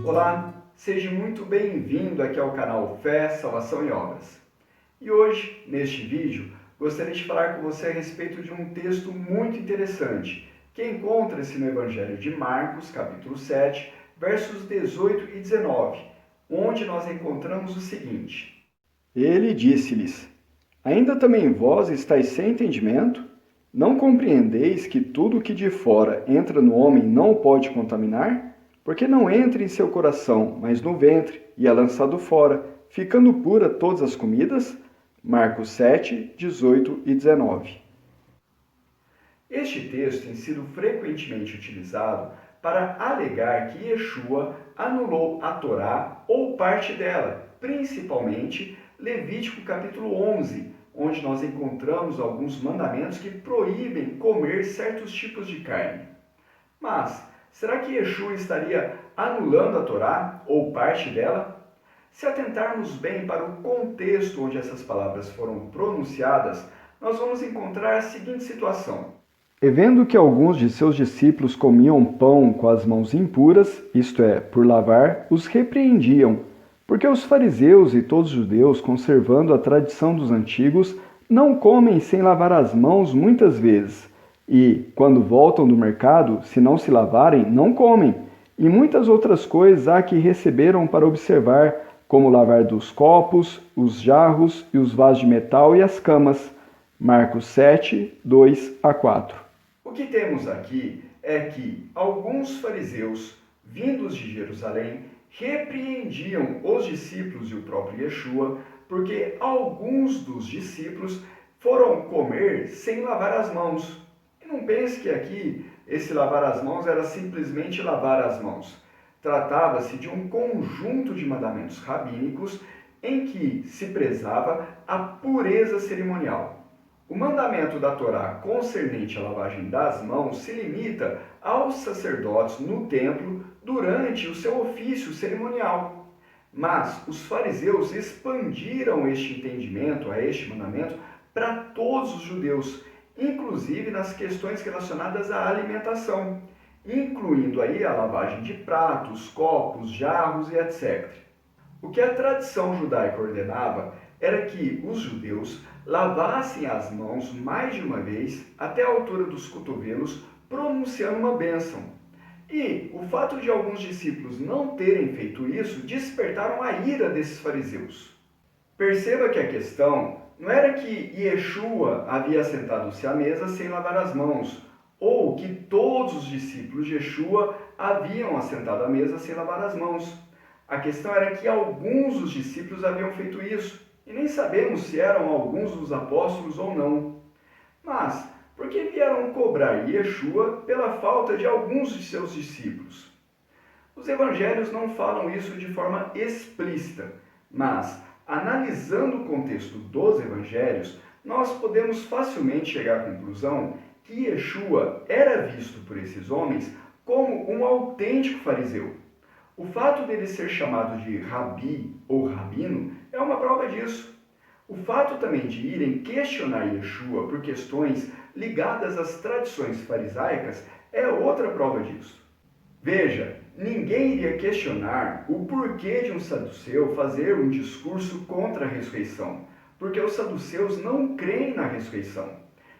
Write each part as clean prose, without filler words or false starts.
Olá, seja muito bem-vindo aqui ao canal Fé, Salvação e Obras. E hoje, neste vídeo, gostaria de falar com você a respeito de um texto muito interessante, que encontra-se no Evangelho de Marcos, capítulo 7, versos 18 e 19, onde nós encontramos o seguinte: Ele disse-lhes: Ainda também vós estáis sem entendimento? Não compreendeis que tudo o que de fora entra no homem não o pode contaminar? Porque não entra em seu coração, mas no ventre, e é lançado fora, ficando pura todas as comidas? Marcos 7, 18 e 19. Este texto tem sido frequentemente utilizado para alegar que Yeshua anulou a Torá ou parte dela, principalmente Levítico capítulo 11, onde nós encontramos alguns mandamentos que proíbem comer certos tipos de carne. Mas será que Yeshua estaria anulando a Torá ou parte dela? Se atentarmos bem para o contexto onde essas palavras foram pronunciadas, nós vamos encontrar a seguinte situação. E vendo que alguns de seus discípulos comiam pão com as mãos impuras, isto é, por lavar, os repreendiam, porque os fariseus e todos os judeus, conservando a tradição dos antigos, não comem sem lavar as mãos muitas vezes. E, quando voltam do mercado, se não se lavarem, não comem. E muitas outras coisas há que receberam para observar, como lavar dos copos, os jarros e os vasos de metal e as camas. Marcos 7, 2 a 4. O que temos aqui é que alguns fariseus, vindos de Jerusalém, repreendiam os discípulos e o próprio Yeshua, porque alguns dos discípulos foram comer sem lavar as mãos. E não pense que aqui esse lavar as mãos era simplesmente lavar as mãos. Tratava-se de um conjunto de mandamentos rabínicos em que se prezava a pureza cerimonial. O mandamento da Torá concernente à lavagem das mãos se limita aos sacerdotes no templo durante o seu ofício cerimonial. Mas os fariseus expandiram este entendimento, a este mandamento, para todos os judeus, inclusive nas questões relacionadas à alimentação, incluindo aí a lavagem de pratos, copos, jarros e etc. O que a tradição judaica ordenava era que os judeus lavassem as mãos mais de uma vez até a altura dos cotovelos, pronunciando uma bênção. E o fato de alguns discípulos não terem feito isso despertaram a ira desses fariseus. Perceba que a questão não era que Yeshua havia sentado-se à mesa sem lavar as mãos, ou que todos os discípulos de Yeshua haviam assentado à mesa sem lavar as mãos. A questão era que alguns dos discípulos haviam feito isso, e nem sabemos se eram alguns dos apóstolos ou não. Mas por que vieram cobrar Yeshua pela falta de alguns de seus discípulos? Os evangelhos não falam isso de forma explícita, mas analisando o contexto dos evangelhos, nós podemos facilmente chegar à conclusão que Yeshua era visto por esses homens como um autêntico fariseu. O fato dele ser chamado de rabi ou rabino é uma prova disso. O fato também de irem questionar Yeshua por questões ligadas às tradições farisaicas é outra prova disso. Veja, ninguém iria questionar o porquê de um saduceu fazer um discurso contra a ressurreição, porque os saduceus não creem na ressurreição.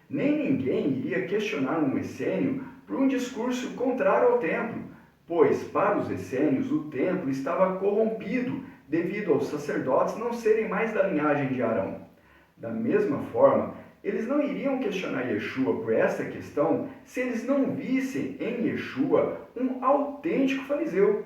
Nem ninguém iria questionar um essênio por um discurso contrário ao templo, pois para os essênios o templo estava corrompido devido aos sacerdotes não serem mais da linhagem de Arão. Da mesma forma, eles não iriam questionar Yeshua por essa questão se eles não vissem em Yeshua um autêntico fariseu.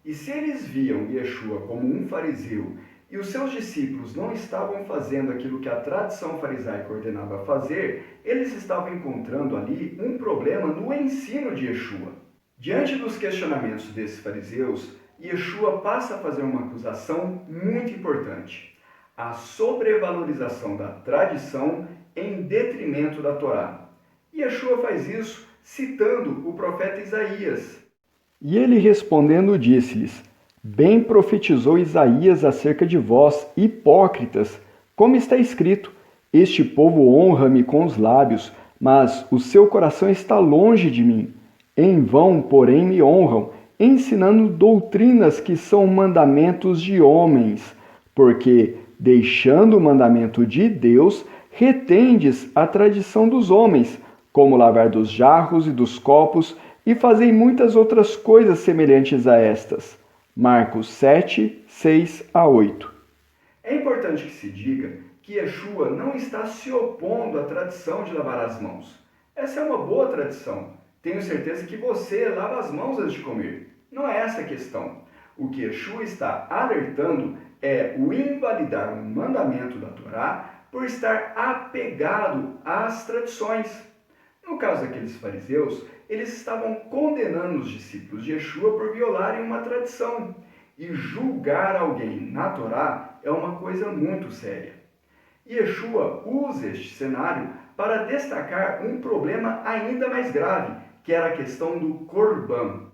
E se eles viam Yeshua como um fariseu e os seus discípulos não estavam fazendo aquilo que a tradição farisaica ordenava fazer, eles estavam encontrando ali um problema no ensino de Yeshua. Diante dos questionamentos desses fariseus, Yeshua passa a fazer uma acusação muito importante: a sobrevalorização da tradição em detrimento da Torá. Yeshua faz isso citando o profeta Isaías. E ele respondendo disse-lhes: Bem profetizou Isaías acerca de vós, hipócritas, como está escrito: Este povo honra-me com os lábios, mas o seu coração está longe de mim. Em vão, porém, me honram, ensinando doutrinas que são mandamentos de homens, porque, deixando o mandamento de Deus, retendes a tradição dos homens, como lavar dos jarros e dos copos, e fazei muitas outras coisas semelhantes a estas. Marcos 7, 6 a 8. É importante que se diga que Yeshua não está se opondo à tradição de lavar as mãos. Essa é uma boa tradição. Tenho certeza que você lava as mãos antes de comer. Não é essa a questão. O que Yeshua está alertando é o invalidar um mandamento da Torá por estar apegado às tradições. No caso daqueles fariseus, eles estavam condenando os discípulos de Yeshua por violarem uma tradição. E julgar alguém na Torá é uma coisa muito séria. Yeshua usa este cenário para destacar um problema ainda mais grave, que era a questão do Corban.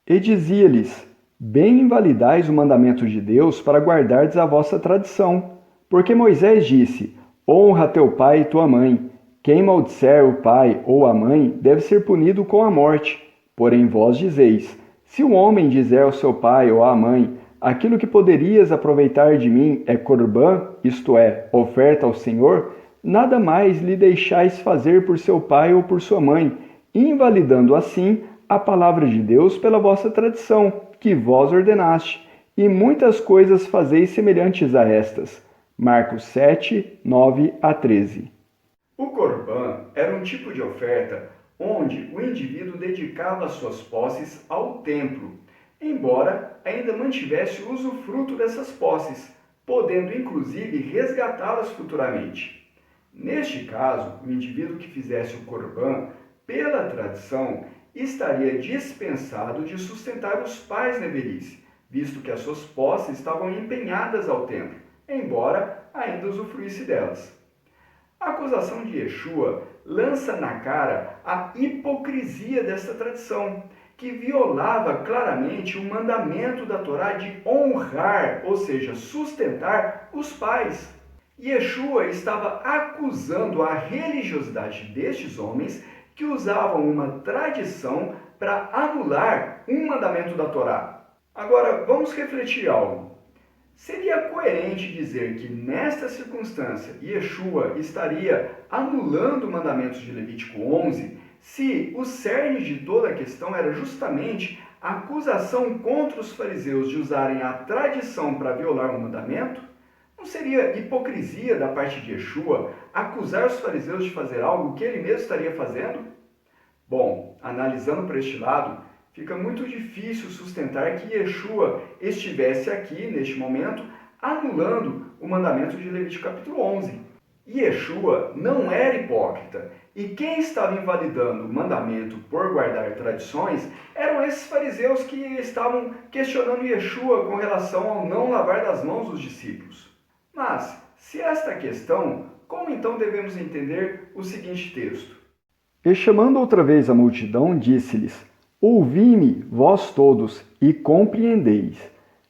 E dizia-lhes: Bem invalidais o mandamento de Deus para guardardes a vossa tradição. Porque Moisés disse: Honra teu pai e tua mãe. Quem maldisser o pai ou a mãe deve ser punido com a morte. Porém vós dizeis: Se o homem dizer ao seu pai ou à mãe: Aquilo que poderias aproveitar de mim é Corban, isto é, oferta ao Senhor, nada mais lhe deixais fazer por seu pai ou por sua mãe, invalidando assim a palavra de Deus pela vossa tradição, que vós ordenaste, e muitas coisas fazeis semelhantes a estas. Marcos 7, 9 a 13. O Corban era um tipo de oferta onde o indivíduo dedicava suas posses ao templo, embora ainda mantivesse o usufruto dessas posses, podendo inclusive resgatá-las futuramente. Neste caso, o indivíduo que fizesse o Corban, pela tradição, estaria dispensado de sustentar os pais na velhice, visto que as suas posses estavam empenhadas ao templo, embora ainda usufruísse delas. A acusação de Yeshua lança na cara a hipocrisia desta tradição, que violava claramente o mandamento da Torá de honrar, ou seja, sustentar os pais. Yeshua estava acusando a religiosidade destes homens que usavam uma tradição para anular um mandamento da Torá. Agora, vamos refletir algo. Seria coerente dizer que, nesta circunstância, Yeshua estaria anulando mandamentos de Levítico 11, se o cerne de toda a questão era justamente a acusação contra os fariseus de usarem a tradição para violar um mandamento? Não seria hipocrisia da parte de Yeshua acusar os fariseus de fazer algo que ele mesmo estaria fazendo? Bom, analisando por este lado, fica muito difícil sustentar que Yeshua estivesse aqui, neste momento, anulando o mandamento de Levítico capítulo 11. Yeshua não era hipócrita, e quem estava invalidando o mandamento por guardar tradições eram esses fariseus que estavam questionando Yeshua com relação ao não lavar das mãos dos discípulos. Mas, se esta é a questão, como então devemos entender o seguinte texto? E chamando outra vez a multidão, disse-lhes: Ouvi-me, vós todos, e compreendeis.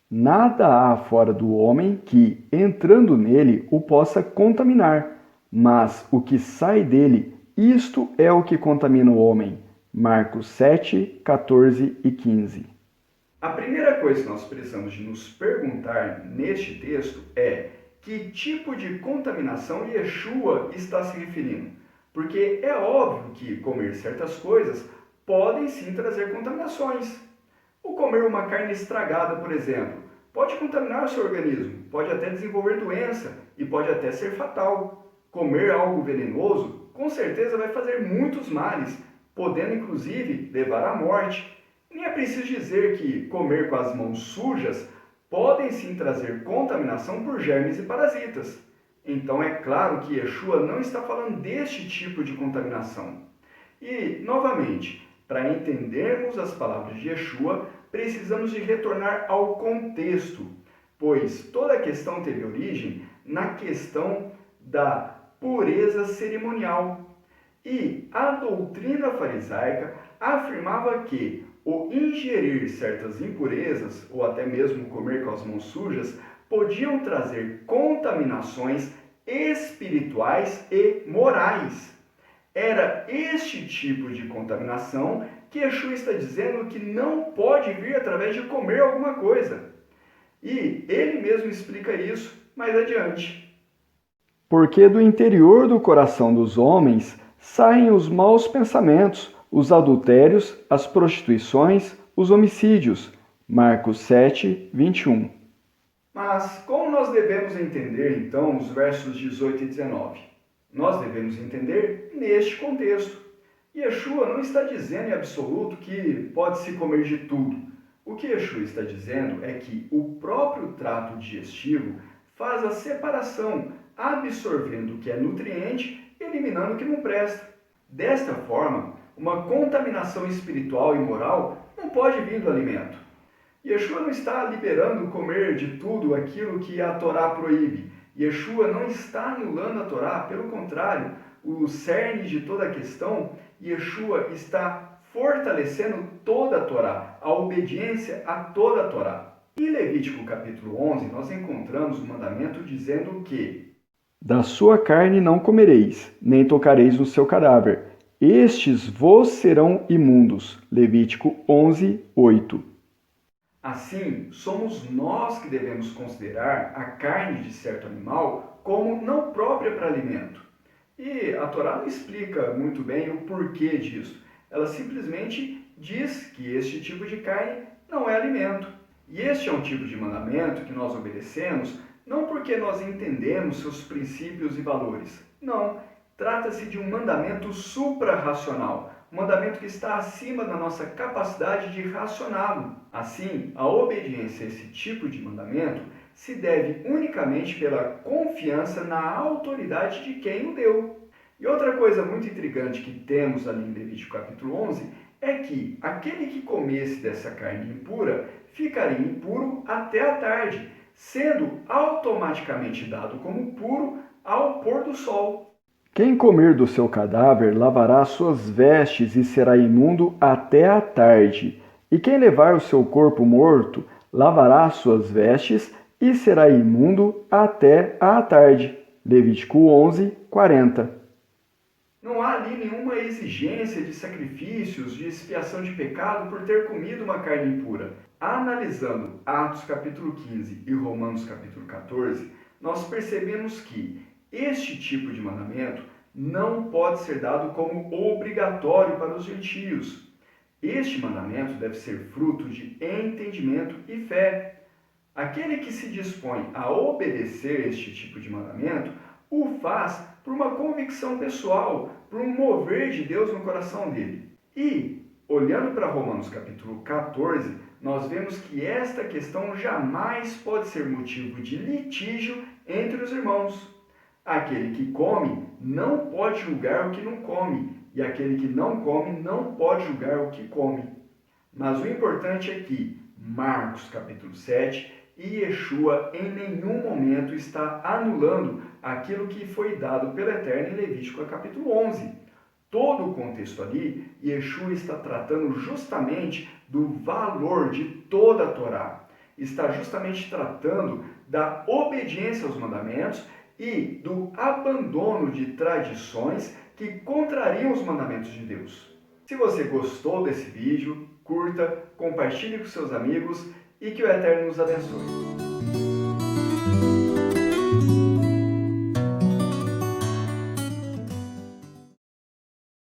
Nada há fora do homem que, entrando nele, o possa contaminar, mas o que sai dele, isto é o que contamina o homem. Marcos 7, 14 e 15. A primeira coisa que nós precisamos de nos perguntar neste texto é que tipo de contaminação Yeshua está se referindo. Porque é óbvio que comer certas coisas podem sim trazer contaminações. O comer uma carne estragada, por exemplo, pode contaminar o seu organismo, pode até desenvolver doença e pode até ser fatal. Comer algo venenoso, com certeza vai fazer muitos males, podendo inclusive levar à morte. Nem é preciso dizer que comer com as mãos sujas podem sim trazer contaminação por germes e parasitas. Então é claro que Yeshua não está falando deste tipo de contaminação. E, novamente, para entendermos as palavras de Yeshua, precisamos de retornar ao contexto, pois toda a questão teve origem na questão da pureza cerimonial. E a doutrina farisaica afirmava que o ingerir certas impurezas, ou até mesmo comer com as mãos sujas, podiam trazer contaminações espirituais e morais. Era este tipo de contaminação que Yeshua está dizendo que não pode vir através de comer alguma coisa. E ele mesmo explica isso mais adiante. Porque do interior do coração dos homens saem os maus pensamentos, os adultérios, as prostituições, os homicídios. Marcos 7, 21. Mas como nós devemos entender, então, os versos 18 e 19? Nós devemos entender neste contexto. Yeshua não está dizendo em absoluto que pode-se comer de tudo. O que Yeshua está dizendo é que o próprio trato digestivo faz a separação, absorvendo o que é nutriente e eliminando o que não presta. Desta forma, uma contaminação espiritual e moral não pode vir do alimento. Yeshua não está liberando comer de tudo aquilo que a Torá proíbe. Yeshua não está anulando a Torá, pelo contrário, o cerne de toda a questão, Yeshua está fortalecendo toda a Torá, a obediência a toda a Torá. Em Levítico capítulo 11, nós encontramos o mandamento dizendo que da sua carne não comereis, nem tocareis no seu cadáver. Estes vos serão imundos. Levítico 11, 8. Assim, somos nós que devemos considerar a carne de certo animal como não própria para alimento. E a Torá não explica muito bem o porquê disso. Ela simplesmente diz que este tipo de carne não é alimento. E este é um tipo de mandamento que nós obedecemos não porque nós entendemos seus princípios e valores. Não, trata-se de um mandamento suprarracional, um mandamento que está acima da nossa capacidade de racioná-lo. Assim, a obediência a esse tipo de mandamento se deve unicamente pela confiança na autoridade de quem o deu. E outra coisa muito intrigante que temos ali em Levítico capítulo 11 é que aquele que comesse dessa carne impura ficaria impuro até a tarde, sendo automaticamente dado como puro ao pôr do sol. Quem comer do seu cadáver lavará suas vestes e será imundo até a tarde. E quem levar o seu corpo morto lavará suas vestes e será imundo até a tarde. Levítico 11, 40. Não há ali nenhuma exigência de sacrifícios, de expiação de pecado por ter comido uma carne impura. Analisando Atos capítulo 15 e Romanos capítulo 14, nós percebemos que este tipo de mandamento não pode ser dado como obrigatório para os gentios. Este mandamento deve ser fruto de entendimento e fé. Aquele que se dispõe a obedecer este tipo de mandamento o faz por uma convicção pessoal, por um mover de Deus no coração dele. E, olhando para Romanos capítulo 14, nós vemos que esta questão jamais pode ser motivo de litígio entre os irmãos. Aquele que come não pode julgar o que não come, e aquele que não come não pode julgar o que come. Mas o importante é que Marcos capítulo 7 e Yeshua em nenhum momento está anulando aquilo que foi dado pelo Eterno em Levítico capítulo 11. Todo o contexto ali, Yeshua está tratando justamente do valor de toda a Torá. Está justamente tratando da obediência aos mandamentos e do abandono de tradições que contrariam os mandamentos de Deus. Se você gostou desse vídeo, curta, compartilhe com seus amigos e que o Eterno nos abençoe.